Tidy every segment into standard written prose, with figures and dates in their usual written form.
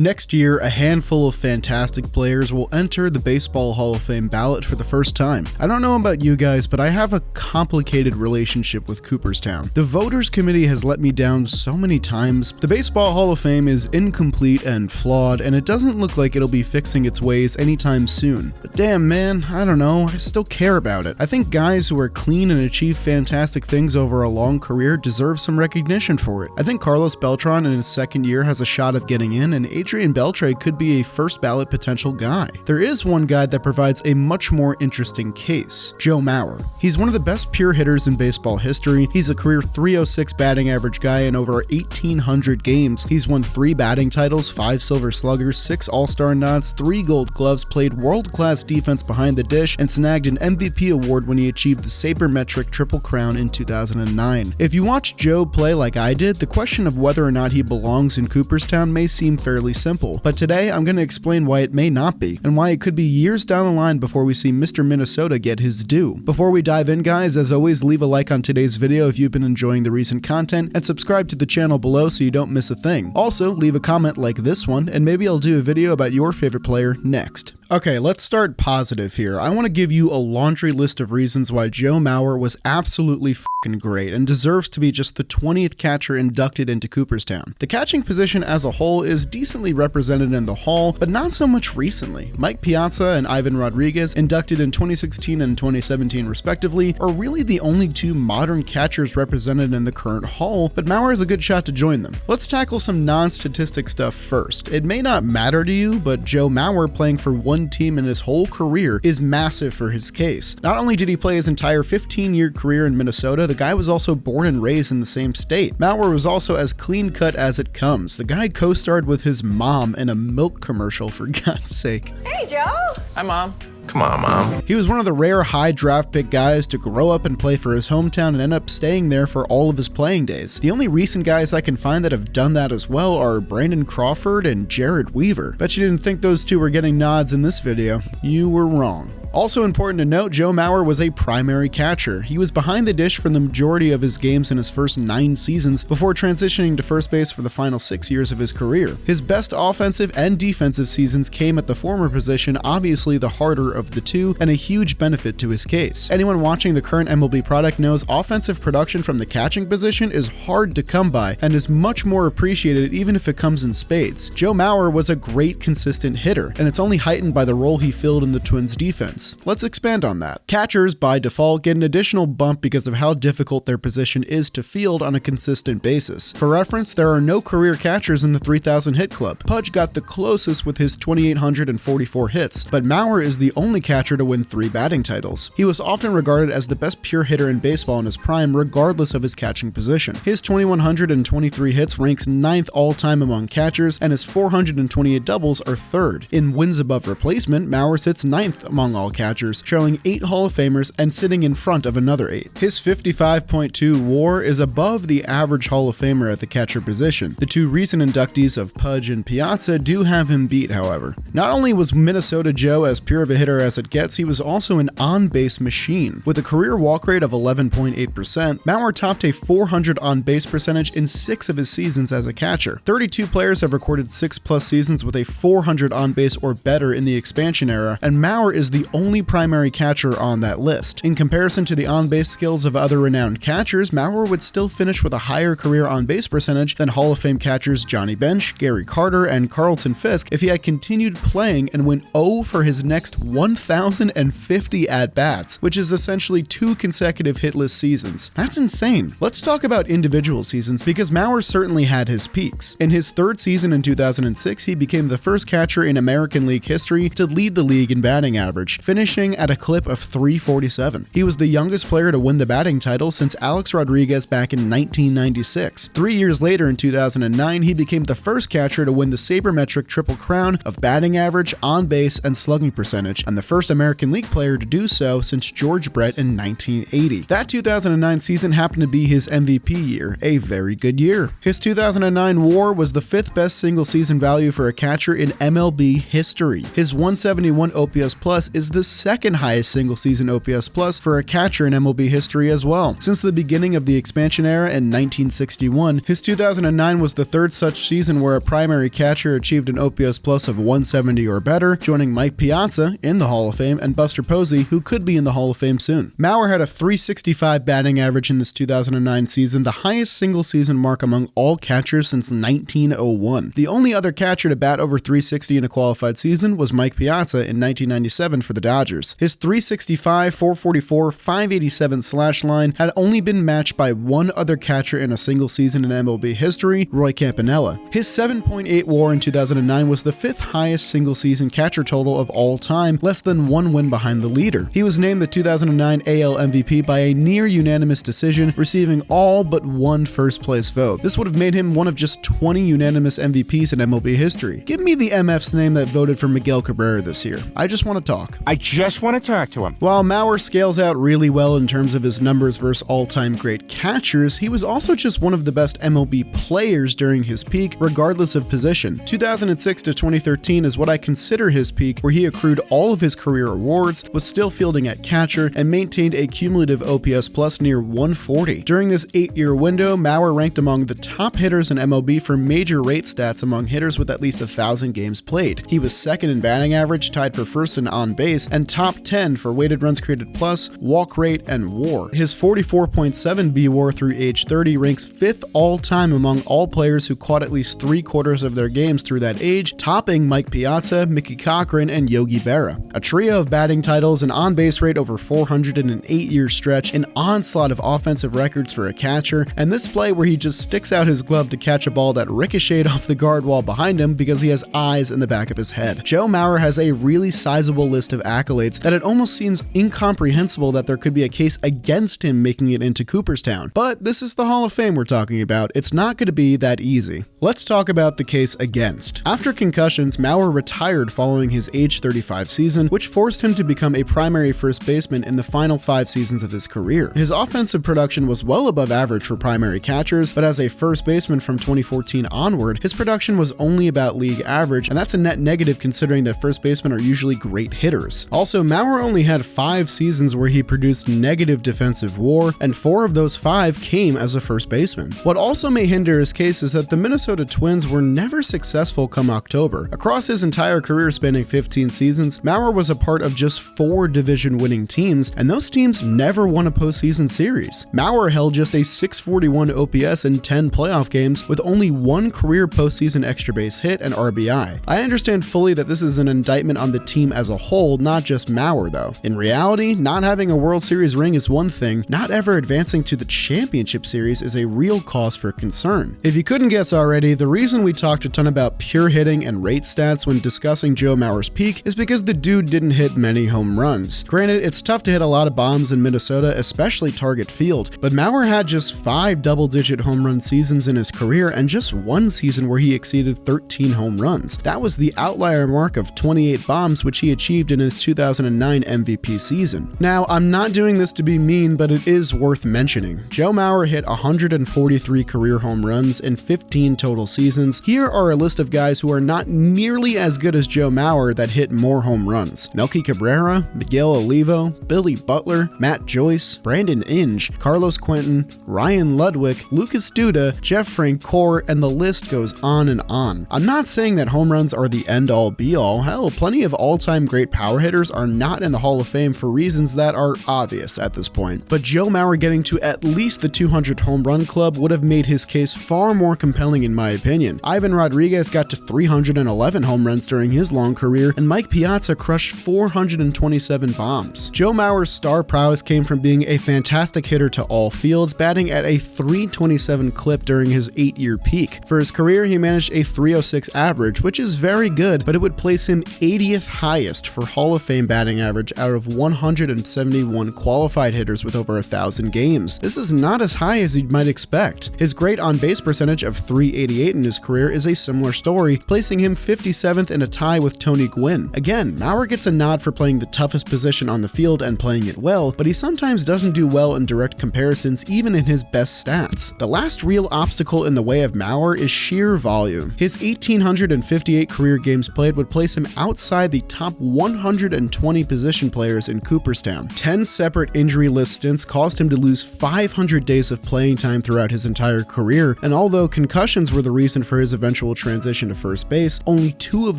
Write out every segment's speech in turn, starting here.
Next year, a handful of fantastic players will enter the Baseball Hall of Fame ballot for the first time. I don't know about you guys, but I have a complicated relationship with Cooperstown. The Voters Committee has let me down so many times. The Baseball Hall of Fame is incomplete and flawed, and it doesn't look like it'll be fixing its ways anytime soon. But damn man, I don't know, I still care about it. I think guys who are clean and achieve fantastic things over a long career deserve some recognition for it. I think Carlos Beltran in his second year has a shot of getting in, and Adrian Beltre could be a first ballot potential guy. There is one guy that provides a much more interesting case, Joe Mauer. He's one of the best pure hitters in baseball history. He's a career .306 batting average guy in over 1,800 games. He's won 3 batting titles, 5 Silver Sluggers, 6 All-Star nods, 3 Gold Gloves, played world-class defense behind the dish, and snagged an MVP award when he achieved the sabermetric Triple Crown in 2009. If you watch Joe play like I did, the question of whether or not he belongs in Cooperstown may seem fairly simple, but today I'm going to explain why it may not be, and why it could be years down the line before we see Mr. Minnesota get his due. Before we dive in guys, as always, leave a like on today's video if you've been enjoying the recent content, and subscribe to the channel below so you don't miss a thing. Also, leave a comment like this one, and maybe I'll do a video about your favorite player next. Okay, let's start positive here. I want to give you a laundry list of reasons why Joe Mauer was absolutely f***ing great and deserves to be just the 20th catcher inducted into Cooperstown. The catching position as a whole is decently represented in the Hall, but not so much recently. Mike Piazza and Ivan Rodriguez, inducted in 2016 and 2017 respectively, are really the only 2 modern catchers represented in the current Hall, but Mauer is a good shot to join them. Let's tackle some non-statistic stuff first. It may not matter to you, but Joe Mauer playing for one team in his whole career is massive for his case. Not only did he play his entire 15-year career in Minnesota, the guy was also born and raised in the same state. Mauer was also as clean-cut as it comes. The guy co-starred with his mom in a milk commercial, for God's sake. Hey, Joe! Hi, Mom. Come on, Mom. He was one of the rare high draft pick guys to grow up and play for his hometown and end up staying there for all of his playing days. The only recent guys I can find that have done that as well are Brandon Crawford and Jared Weaver. Bet you didn't think those 2 were getting nods in this video. You were wrong. Also important to note, Joe Mauer was a primary catcher. He was behind the dish for the majority of his games in his first 9 seasons before transitioning to first base for the final 6 years of his career. His best offensive and defensive seasons came at the former position, obviously the harder of the 2, and a huge benefit to his case. Anyone watching the current MLB product knows offensive production from the catching position is hard to come by and is much more appreciated even if it comes in spades. Joe Mauer was a great consistent hitter, and it's only heightened by the role he filled in the Twins' defense. Let's expand on that. Catchers, by default, get an additional bump because of how difficult their position is to field on a consistent basis. For reference, there are no career catchers in the 3,000 hit club. Pudge got the closest with his 2,844 hits, but Mauer is the only catcher to win 3 batting titles. He was often regarded as the best pure hitter in baseball in his prime, regardless of his catching position. His 2,123 hits ranks 9th all-time among catchers, and his 428 doubles are 3rd. In wins above replacement, Mauer sits 9th among all catchers, trailing 8 Hall of Famers and sitting in front of another 8. His 55.2 WAR is above the average Hall of Famer at the catcher position. The 2 recent inductees of Pudge and Piazza do have him beat, however. Not only was Minnesota Joe as pure of a hitter as it gets, he was also an on-base machine. With a career walk rate of 11.8%, Mauer topped a .400 on-base percentage in 6 of his seasons as a catcher. 32 players have recorded 6+ seasons with a .400 on-base or better in the expansion era, and Mauer is the only primary catcher on that list. In comparison to the on-base skills of other renowned catchers, Mauer would still finish with a higher career on-base percentage than Hall of Fame catchers Johnny Bench, Gary Carter, and Carlton Fisk if he had continued playing and went 0 for his next 1,050 at-bats, which is essentially 2 consecutive hitless seasons. That's insane. Let's talk about individual seasons because Mauer certainly had his peaks. In his 3rd season in 2006, he became the first catcher in American League history to lead the league in batting average, finishing at a clip of .347. He was the youngest player to win the batting title since Alex Rodriguez back in 1996. 3 years later in 2009, he became the first catcher to win the sabermetric Triple Crown of batting average, on-base, and slugging percentage, and the first American League player to do so since George Brett in 1980. That 2009 season happened to be his MVP year, a very good year. His 2009 WAR was the 5th best single season value for a catcher in MLB history. His 171 OPS plus is the the second highest single season OPS plus for a catcher in MLB history as well. Since the beginning of the expansion era in 1961, his 2009 was the third such season where a primary catcher achieved an OPS plus of 170 or better, joining Mike Piazza in the Hall of Fame and Buster Posey, who could be in the Hall of Fame soon. Mauer had a .365 batting average in this 2009 season, the highest single season mark among all catchers since 1901. The only other catcher to bat over .360 in a qualified season was Mike Piazza in 1997 for the Dodgers. His .365, .444, .587 slash line had only been matched by one other catcher in a single season in MLB history, Roy Campanella. His 7.8 WAR in 2009 was the fifth highest single season catcher total of all time, less than one win behind the leader. He was named the 2009 AL MVP by a near unanimous decision, receiving all but one first place vote. This would have made him one of just 20 unanimous MVPs in MLB history. Give me the MF's name that voted for Miguel Cabrera this year. I just want to talk. I just want to talk to him. While Mauer scales out really well in terms of his numbers versus all-time great catchers, he was also just one of the best MLB players during his peak, regardless of position. 2006 to 2013 is what I consider his peak, where he accrued all of his career awards, was still fielding at catcher, and maintained a cumulative OPS plus near 140. During this 8-year window, Mauer ranked among the top hitters in MLB for major rate stats among hitters with at least 1,000 games played. He was second in batting average, tied for first in on base, and top 10 for weighted runs created plus, walk rate, and WAR. His 44.7 BWAR through age 30 ranks 5th all-time among all players who caught at least 3/4 of their games through that age, topping Mike Piazza, Mickey Cochran, and Yogi Berra. A trio of batting titles, an on-base rate over 400 in an 8-year stretch, an onslaught of offensive records for a catcher, and this play where he just sticks out his glove to catch a ball that ricocheted off the guard wall behind him because he has eyes in the back of his head. Joe Mauer has a really sizable list of accolades that it almost seems incomprehensible that there could be a case against him making it into Cooperstown. But this is the Hall of Fame we're talking about. It's not going to be that easy. Let's talk about the case against. After concussions, Mauer retired following his age 35 season, which forced him to become a primary first baseman in the final 5 seasons of his career. His offensive production was well above average for primary catchers, but as a first baseman from 2014 onward, his production was only about league average, and that's a net negative considering that first basemen are usually great hitters. Also, Mauer only had 5 seasons where he produced negative defensive WAR, and 4 of those 5 came as a first baseman. What also may hinder his case is that the Minnesota Twins were never successful come October. Across his entire career spanning 15 seasons, Mauer was a part of just 4 division-winning teams, and those teams never won a postseason series. Mauer held just a .641 OPS in 10 playoff games with only 1 career postseason extra base hit and RBI. I understand fully that this is an indictment on the team as a whole, not just Mauer though. In reality, not having a World Series ring is one thing, not ever advancing to the championship series is a real cause for concern. If you couldn't guess already, the reason we talked a ton about pure hitting and rate stats when discussing Joe Mauer's peak is because the dude didn't hit many home runs. Granted, it's tough to hit a lot of bombs in Minnesota, especially target field, but Mauer had just 5 double-digit home run seasons in his career and just 1 season where he exceeded 13 home runs. That was the outlier mark of 28 bombs, which he achieved in his 2009 MVP season. Now, I'm not doing this to be mean, but it is worth mentioning. Joe Mauer hit 143 career home runs in 15 total seasons. Here are a list of guys who are not nearly as good as Joe Mauer that hit more home runs: Melky Cabrera, Miguel Olivo, Billy Butler, Matt Joyce, Brandon Inge, Carlos Quentin, Ryan Ludwig, Lucas Duda, Jeff Francoeur, and the list goes on and on. I'm not saying that home runs are the end-all be-all. Hell, plenty of all-time great power hitters are not in the Hall of Fame for reasons that are obvious at this point. But Joe Mauer getting to at least the 200 home run club would have made his case far more compelling in my opinion. Ivan Rodriguez got to 311 home runs during his long career, and Mike Piazza crushed 427 bombs. Joe Mauer's star prowess came from being a fantastic hitter to all fields, batting at a .327 clip during his 8-year peak. For his career, he managed a .306 average, which is very good, but it would place him 80th highest for Hall of Fame batting average out of 171 qualified hitters with over 1,000 games. This is not as high as you'd might expect. His great on-base percentage of .388 in his career is a similar story, placing him 57th in a tie with Tony Gwynn. Again, Mauer gets a nod for playing the toughest position on the field and playing it well, but he sometimes doesn't do well in direct comparisons even in his best stats. The last real obstacle in the way of Mauer is sheer volume. His 1,858 career games played would place him outside the top 100 120 position players in Cooperstown. 10 separate injury list stints caused him to lose 500 days of playing time throughout his entire career, and although concussions were the reason for his eventual transition to first base, only 2 of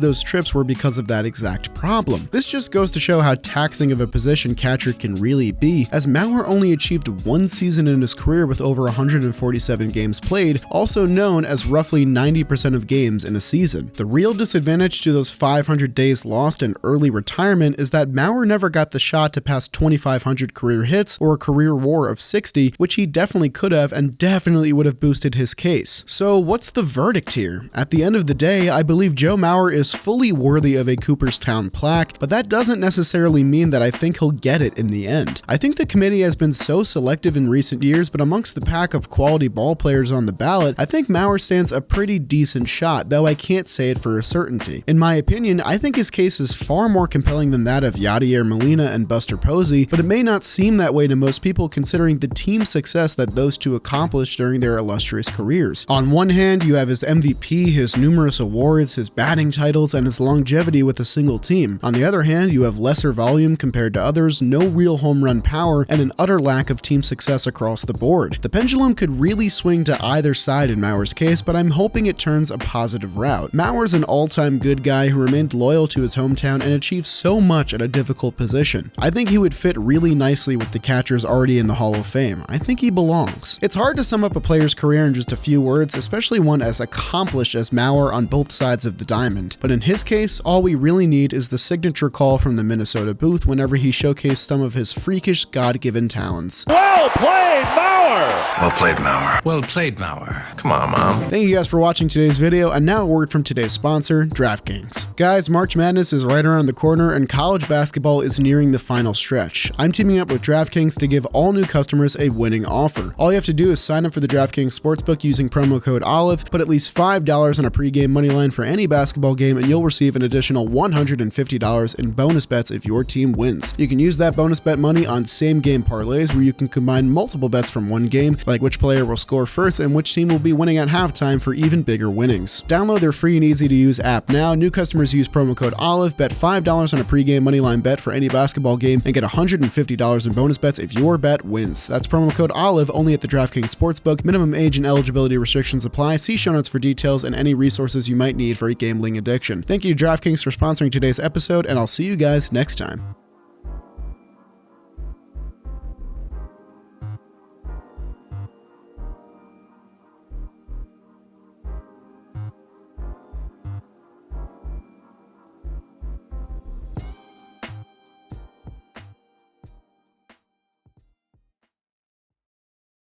those trips were because of that exact problem. This just goes to show how taxing of a position catcher can really be, as Mauer only achieved 1 season in his career with over 147 games played, also known as roughly 90% of games in a season. The real disadvantage to those 500 days lost in early retirement is that Mauer never got the shot to pass 2,500 career hits or a career WAR of 60, which he definitely could have and definitely would have boosted his case. So what's the verdict here? At the end of the day, I believe Joe Mauer is fully worthy of a Cooperstown plaque, but that doesn't necessarily mean that I think he'll get it in the end. I think the committee has been so selective in recent years, but amongst the pack of quality ball players on the ballot, I think Mauer stands a pretty decent shot, though I can't say it for a certainty. In my opinion, I think his case is far more compelling than that of Yadier Molina and Buster Posey, but it may not seem that way to most people considering the team success that those two accomplished during their illustrious careers. On one hand, you have his MVP, his numerous awards, his batting titles, and his longevity with a single team. On the other hand, you have lesser volume compared to others, no real home run power, and an utter lack of team success across the board. The pendulum could really swing to either side in Mauer's case, but I'm hoping it turns a positive route. Mauer's an all-time good guy who remained loyal to his hometown and achieved so much at a difficult position. I think he would fit really nicely with the catchers already in the Hall of Fame. I think he belongs. It's hard to sum up a player's career in just a few words, especially one as accomplished as Mauer on both sides of the diamond. But in his case, all we really need is the signature call from the Minnesota booth whenever he showcased some of his freakish God-given talents. Well played, Mauer! Well played, Mauer. Well played, Mauer. Come on, Mom. Thank you guys for watching today's video, and now a word from today's sponsor, DraftKings. Guys, March Madness is right around the corner and college basketball is nearing the final stretch. I'm teaming up with DraftKings to give all new customers a winning offer. All you have to do is sign up for the DraftKings Sportsbook using promo code OLIVE, put at least $5 on a pregame moneyline for any basketball game, and you'll receive an additional $150 in bonus bets if your team wins. You can use that bonus bet money on same game parlays where you can combine multiple bets from one game, like which player will score first and which team will be winning at halftime for even bigger winnings. Download their free and easy to use app now. New customers use promo code OLIVE, bet $5 on a pregame moneyline bet for any basketball game, and get $150 in bonus bets if your bet wins. That's promo code OLIVE only at the DraftKings Sportsbook. Minimum age and eligibility restrictions apply. See show notes for details and any resources you might need for a gambling addiction. Thank you to DraftKings for sponsoring today's episode, and I'll see you guys next time.